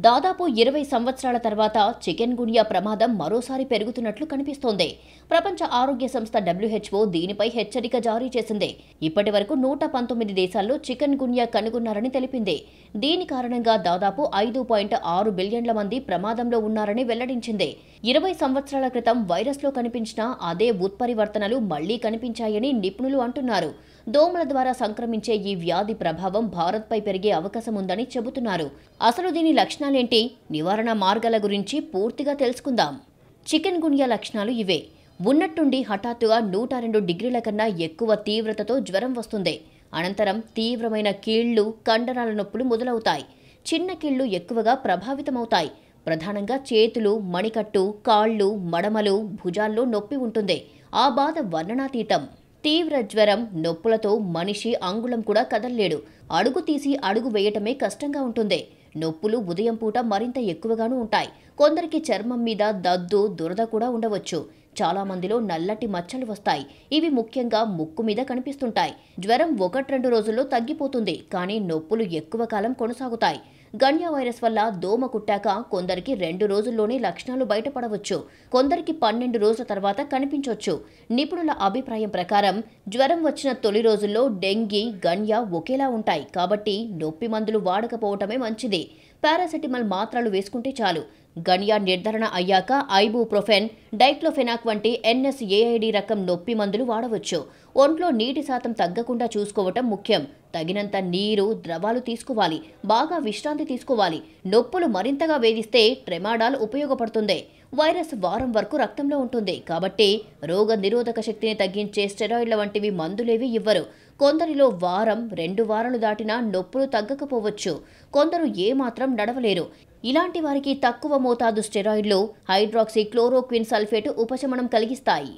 దాదాపు 20 సంవత్సరాల తర్వాత చికెన్ గున్యా ప్రమాదం మరోసారి పెరుగుతున్నట్లు కనిపిస్తోంది. ప్రపంచ ఆరోగ్య సంస్థ WHO దీనిపై హెచ్చరిక జారీ చేసింది. ఇప్పటి వరకు 119 దేశాల్లో చికెన్ గున్యా కనుగొన్నారని తెలిపింది. దీని కారణంగా దాదాపు 5.6 బిలియన్ల మంది ప్రమాదంలో ఉన్నారని వెల్లడించింది. 20 సంవత్సరాల క్రితం వైరస్లో కనిపించిన అదే ఉత్పరివర్తనలు మళ్లీ కనిపించాయని నిపుణులు అంటున్నారు. దోమల ద్వారా సంక్రమించే ఈ వ్యాధి ప్రభావం భారత్పై పెరిగే అవకాశం ఉందని చెబుతున్నారు. అసలు దీని లక్షణాలేంటి, నివారణ మార్గాల గురించి పూర్తిగా తెలుసుకుందాం. చికెన్ గున్యా లక్షణాలు ఇవే. ఉన్నట్టుండి హఠాత్తుగా 102 డిగ్రీల కన్నా ఎక్కువ తీవ్రతతో జ్వరం వస్తుంది. అనంతరం తీవ్రమైన కీళ్లు, కండరాల నొప్పులు మొదలవుతాయి. చిన్న కీళ్లు ఎక్కువగా ప్రభావితమవుతాయి. ప్రధానంగా చేతులు, మణికట్టు, కాళ్ళు, మడమలు, భుజాల్లో నొప్పి ఉంటుంది. ఆ బాధ వర్ణనాతీతం. తీవ్ర జ్వరం, నొప్పులతో మనిషి అంగుళం కూడా కదల్లేడు. అడుగు తీసి అడుగు వేయటమే కష్టంగా ఉంటుంది. నొప్పులు ఉదయం పూట మరింత ఎక్కువగానూ ఉంటాయి. కొందరికి చర్మం మీద దద్దు, దురద కూడా ఉండవచ్చు. చాలా మందిలో నల్లటి మచ్చలు వస్తాయి. ఇవి ముఖ్యంగా ముక్కు మీద కనిపిస్తుంటాయి. జ్వరం 1-2 రోజుల్లో తగ్గిపోతుంది, కానీ నొప్పులు ఎక్కువ కాలం కొనసాగుతాయి. గన్యా వైరస్ వల్ల దోమ కుట్టాక కొందరికి 2 రోజుల్లోనే లక్షణాలు బయటపడవచ్చు. కొందరికి 12 రోజుల తర్వాత కనిపించవచ్చు. నిపుణుల అభిప్రాయం ప్రకారం జ్వరం వచ్చిన తొలి రోజుల్లో డెంగీ, గన్యా ఒకేలా ఉంటాయి. కాబట్టి నొప్పి మందులు వాడకపోవటమే మంచిది. పారాసెటమాల్ మాత్రలు వేసుకుంటే చాలు. గన్యా నిర్ధారణ అయ్యాక ఐబుప్రోఫెన్, డైక్లోఫెనాక్ వంటి NSAID రకం నొప్పి మందులు వాడవచ్చు. ఒంట్లో నీటి శాతం తగ్గకుండా చూసుకోవటం ముఖ్యం. తగినంత నీరు, ద్రవాలు తీసుకోవాలి. బాగా విశ్రాంతి తీసుకోవాలి. నొప్పులు మరింతగా వేధిస్తే ట్రెమాడాల్ ఉపయోగపడుతుంది. వైరస్ వారం వరకు రక్తంలో ఉంటుంది. కాబట్టి రోగ నిరోధక శక్తిని తగ్గించే స్టెరాయిడ్ల వంటివి మందులేవి ఇవ్వరు. కొందరిలో వారం, 2 వారాలు దాటినా నొప్పులు తగ్గకపోవచ్చు. కొందరు ఏమాత్రం నడవలేరు. ఇలాంటి వారికి తక్కువ మోతాదు స్టెరాయిడ్లు, హైడ్రాక్సీ క్లోరోక్విన్ సల్ఫేట్ ఉపశమనం కలిగిస్తాయి.